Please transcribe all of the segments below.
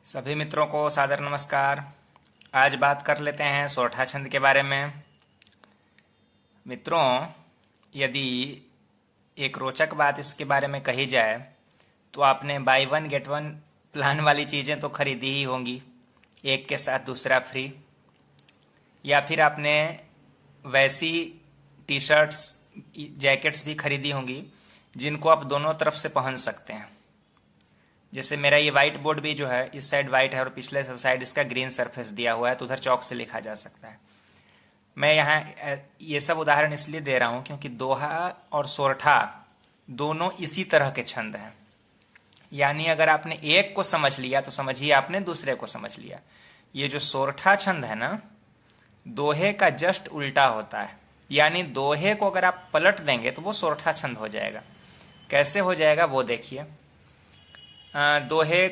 सभी मित्रों को सादर नमस्कार। आज बात कर लेते हैं सोरठा छंद के बारे में। मित्रों, यदि एक रोचक बात इसके बारे में कही जाए तो आपने by one get one plan वाली चीज़ें तो खरीदी ही होंगी, एक के साथ दूसरा फ्री। या फिर आपने वैसी टी शर्ट्स जैकेट्स भी खरीदी होंगी जिनको आप दोनों तरफ से पहन सकते हैं। जैसे मेरा ये वाइट बोर्ड भी जो है, इस साइड वाइट है और पिछले साइड इसका ग्रीन सरफेस दिया हुआ है, तो उधर चौक से लिखा जा सकता है। मैं यहाँ ये सब उदाहरण इसलिए दे रहा हूँ क्योंकि दोहा और सोरठा दोनों इसी तरह के छंद हैं। यानी अगर आपने एक को समझ लिया तो समझिए आपने दूसरे को समझ लिया। ये जो सोरठा छंद है ना, दोहे का जस्ट उल्टा होता है। यानी दोहे को अगर आप पलट देंगे तो वो सोरठा छंद हो जाएगा। कैसे हो जाएगा वो देखिए। दोहे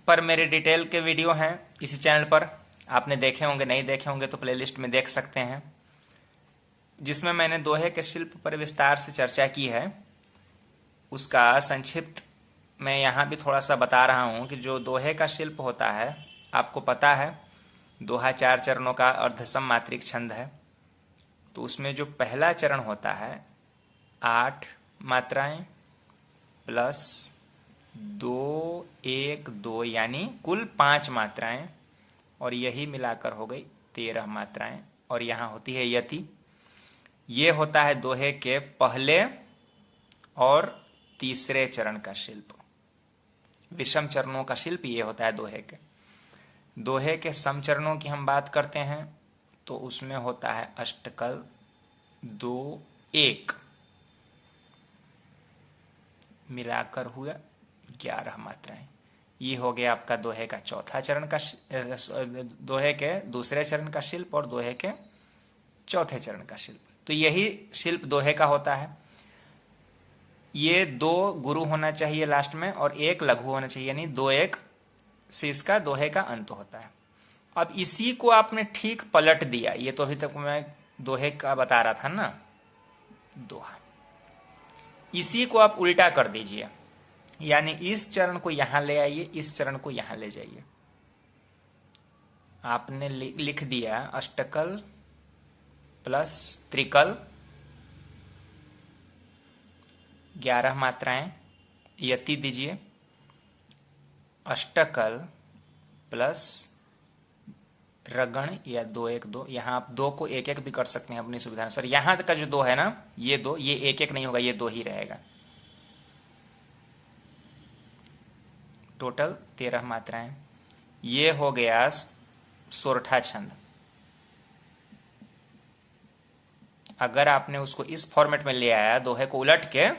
पर मेरे डिटेल के वीडियो हैं इसी चैनल पर, आपने देखे होंगे, नहीं देखे होंगे तो प्लेलिस्ट में देख सकते हैं, जिसमें मैंने दोहे के शिल्प पर विस्तार से चर्चा की है। उसका संक्षिप्त मैं यहाँ भी थोड़ा सा बता रहा हूँ कि जो दोहे का शिल्प होता है, आपको पता है दोहा 4 चरणों का अर्धसम मात्रिक छंद है। तो उसमें जो पहला चरण होता है 8 मात्राएं प्लस 2 1 2 यानी कुल 5 मात्राएं, और यही मिलाकर हो गई 13 मात्राएं। और यहाँ होती है यति। ये होता है दोहे के पहले और तीसरे चरण का शिल्प। विषम चरणों का शिल्प ये होता है दोहे के। दोहे के सम चरणों की हम बात करते हैं तो उसमें होता है अष्टकल 2 1 मिलाकर हुआ 11 मात्राएं। ये हो गया आपका दोहे का चौथा चरण का दोहे के दूसरे चरण का शिल्प और दोहे के चौथे चरण का शिल्प। तो यही शिल्प दोहे का होता है। ये 2 गुरु होना चाहिए लास्ट में और 1 लघु होना चाहिए, यानी 2 1 से इसका दोहे का अंत होता है। अब इसी को आपने ठीक पलट दिया। ये तो अभी तक मैं दोहे का बता रहा था ना, दोहा। इसी को आप उल्टा कर दीजिए, यानी इस चरण को यहां ले आइए, इस चरण को यहां ले जाइए। आपने लिख दिया अष्टकल प्लस त्रिकल 11 मात्राएं, यति दीजिए। अष्टकल प्लस रगण या 2 1 2, यहां आप 2 को 1 1 भी कर सकते हैं अपनी सुविधा अनुसार। यहां का जो 2 है ना, ये 2, ये 1 1 नहीं होगा, ये 2 ही रहेगा। टोटल 13 मात्राएं। ये हो गया सोरठा छंद। अगर आपने उसको इस फॉर्मेट में ले आया दोहे को उलट के,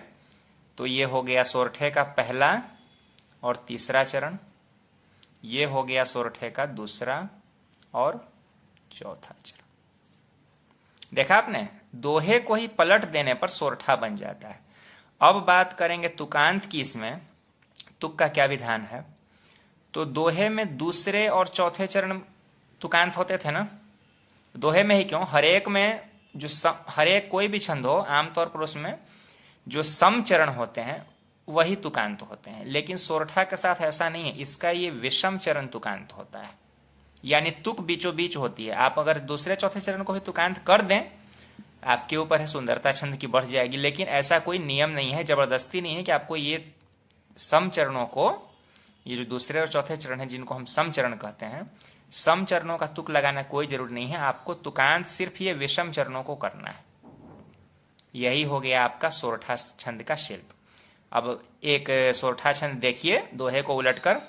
तो ये हो गया सोरठे का पहला और तीसरा चरण। ये हो गया सोरठे का दूसरा और चौथा चरण। देखा आपने, दोहे को ही पलट देने पर सोरठा बन जाता है। अब बात करेंगे तुकांत की। इसमें तुक का क्या विधान है। तो दोहे में दूसरे और चौथे चरण तुकांत होते थे ना, दोहे में ही क्यों, हरेक में जो हरेक कोई भी छंद हो, आमतौर पर उसमें जो सम चरण होते हैं वही तुकांत होते हैं। लेकिन सोरठा के साथ ऐसा नहीं है, इसका ये विषम चरण तुकांत होता है, यानी तुक बीचों बीच होती है। आप अगर दूसरे चौथे चरण को भी तुकांत कर दें, आपके ऊपर है, सुंदरता छंद की बढ़ जाएगी। लेकिन ऐसा कोई नियम नहीं है, जबरदस्ती नहीं है कि आपको ये सम चरणों को, ये जो दूसरे और चौथे चरण है जिनको हम सम चरण कहते हैं, सम चरणों का तुक लगाना कोई जरूरी नहीं है। आपको तुकांत सिर्फ ये विषम चरणों को करना है। यही हो गया आपका सोरठा छंद का शिल्प। अब एक सोरठा छंद देखिए दोहे को उलटकर,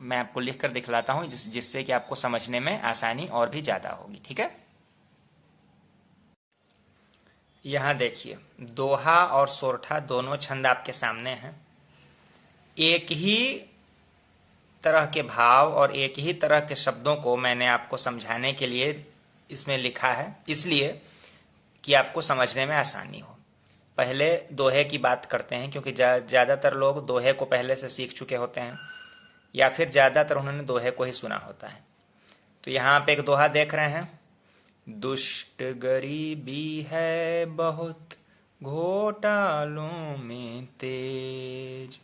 मैं आपको लिखकर दिखलाता हूं जिससे कि आपको समझने में आसानी और भी ज्यादा होगी। ठीक है, यहां देखिए दोहा और सोरठा दोनों छंद आपके सामने हैं। एक ही तरह के भाव और एक ही तरह के शब्दों को मैंने आपको समझाने के लिए इसमें लिखा है, इसलिए कि आपको समझने में आसानी हो। पहले दोहे की बात करते हैं, क्योंकि ज़्यादातर लोग दोहे को पहले से सीख चुके होते हैं या फिर ज़्यादातर उन्होंने दोहे को ही सुना होता है। तो यहाँ पे एक दोहा देख रहे हैं। दुष्ट गरीबी है बहुत घोटालों में तेज,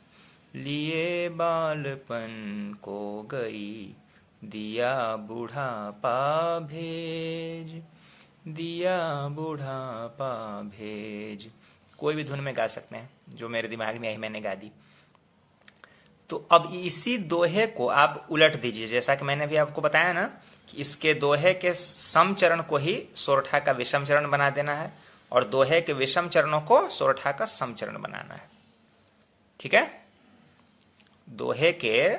लिए बालपन को गई, दिया बूढ़ापा भेज, दिया बूढ़ापा भेज। कोई भी धुन में गा सकते हैं, जो मेरे दिमाग में आई मैंने गा दी। तो अब इसी दोहे को आप उलट दीजिए, जैसा कि मैंने भी आपको बताया ना कि इसके दोहे के सम चरण को ही सोरठा का विषम चरण बना देना है और दोहे के विषम चरणों को सोरठा का सम चरण बनाना है। ठीक है, दोहे के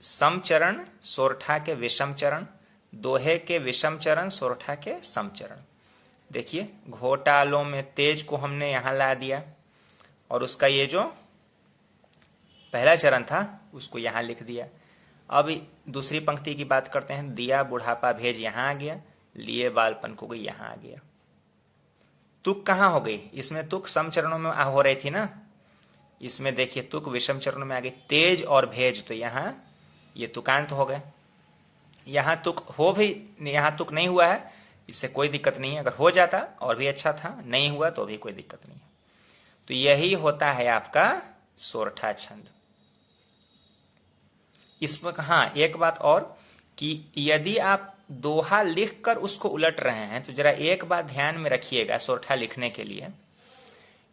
सम चरण सोरठा के विषम चरण, दोहे के विषम चरण सोरठा के सम चरण। देखिए, घोटालों में तेज को हमने यहां ला दिया और उसका ये जो पहला चरण था उसको यहां लिख दिया। अब दूसरी पंक्ति की बात करते हैं। दिया बुढ़ापा भेज यहां आ गया, लिए बालपन को गई यहां आ गया। तुक कहां हो गई? इसमें तुक सम चरणों में हो रही थी ना, इसमें देखिए तुक विषम चरणों में आ गई। तेज और भेज, तो यहां ये तुकांत हो गए। यहां तुक हो भी, यहां तुक नहीं हुआ है, इससे कोई दिक्कत नहीं है। अगर हो जाता और भी अच्छा था, नहीं हुआ तो भी कोई दिक्कत नहीं है। तो यही होता है आपका सोरठा छंद। इसमें हाँ, एक बात और कि यदि आप दोहा लिखकर उसको उलट रहे हैं तो जरा एक बात ध्यान में रखिएगा सोरठा लिखने के लिए,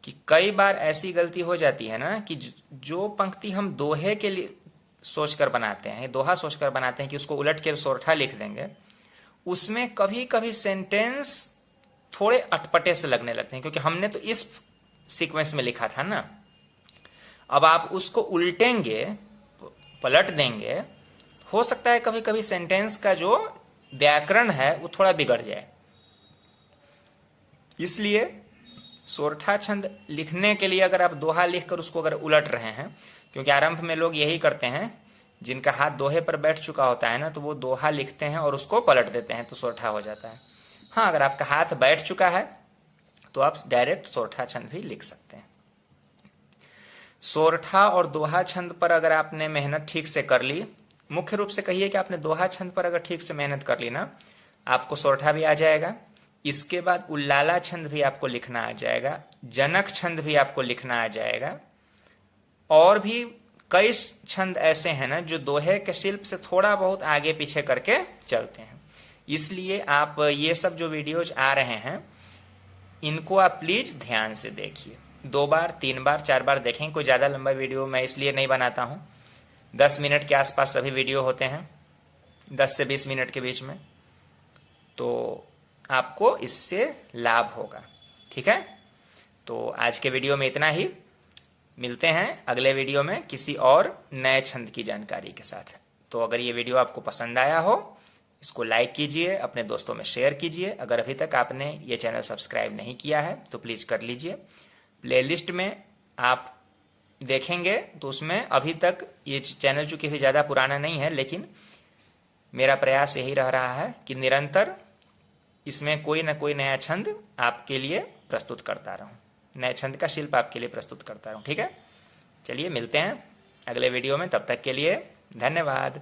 कि कई बार ऐसी गलती हो जाती है ना कि जो पंक्ति हम दोहे के लिए सोचकर बनाते हैं, दोहा सोचकर बनाते हैं कि उसको उलट के सोरठा लिख देंगे, उसमें कभी कभी सेंटेंस थोड़े अटपटे से लगने लगते हैं, क्योंकि हमने तो इस सीक्वेंस में लिखा था ना। अब आप उसको उल्टेंगे, पलट देंगे, हो सकता है कभी कभी सेंटेंस का जो व्याकरण है वो थोड़ा बिगड़ जाए। इसलिए सोरठा छंद लिखने के लिए अगर आप दोहा लिखकर उसको अगर उलट रहे हैं, क्योंकि आरंभ में लोग यही करते हैं, जिनका हाथ दोहे पर बैठ चुका होता है ना, तो वो दोहा लिखते हैं और उसको पलट देते हैं तो सोरठा हो जाता है। हाँ, अगर आपका हाथ बैठ चुका है तो आप डायरेक्ट सोरठा छंद भी लिख सकते हैं। सोरठा और दोहा छंद पर अगर आपने मेहनत ठीक से कर ली, मुख्य रूप से कहिए कि आपने दोहा छंद पर अगर ठीक से मेहनत कर ली ना, आपको सोरठा भी आ जाएगा। इसके बाद उल्लाला छंद भी आपको लिखना आ जाएगा, जनक छंद भी आपको लिखना आ जाएगा, और भी कई छंद ऐसे हैं ना जो दोहे के शिल्प से थोड़ा बहुत आगे पीछे करके चलते हैं। इसलिए आप ये सब जो वीडियोज आ रहे हैं इनको आप प्लीज ध्यान से देखिए। 2 बार 3 बार 4 बार देखें। कोई ज़्यादा लंबा वीडियो मैं इसलिए नहीं बनाता हूँ, 10 मिनट के आसपास सभी वीडियो होते हैं, 10 से 20 मिनट के बीच में, तो आपको इससे लाभ होगा। ठीक है, तो आज के वीडियो में इतना ही। मिलते हैं अगले वीडियो में किसी और नए छंद की जानकारी के साथ। तो अगर ये वीडियो आपको पसंद आया हो, इसको लाइक कीजिए, अपने दोस्तों में शेयर कीजिए। अगर अभी तक आपने ये चैनल सब्सक्राइब नहीं किया है तो प्लीज़ कर लीजिए। प्लेलिस्ट में आप देखेंगे तो उसमें अभी तक ये चैनल चूँकि भी ज़्यादा पुराना नहीं है, लेकिन मेरा प्रयास यही रह रहा है कि निरंतर इसमें कोई ना कोई नया छंद आपके लिए प्रस्तुत करता रहूं, नए छंद का शिल्प आपके लिए प्रस्तुत करता रहूं। ठीक है, चलिए मिलते हैं अगले वीडियो में, तब तक के लिए धन्यवाद।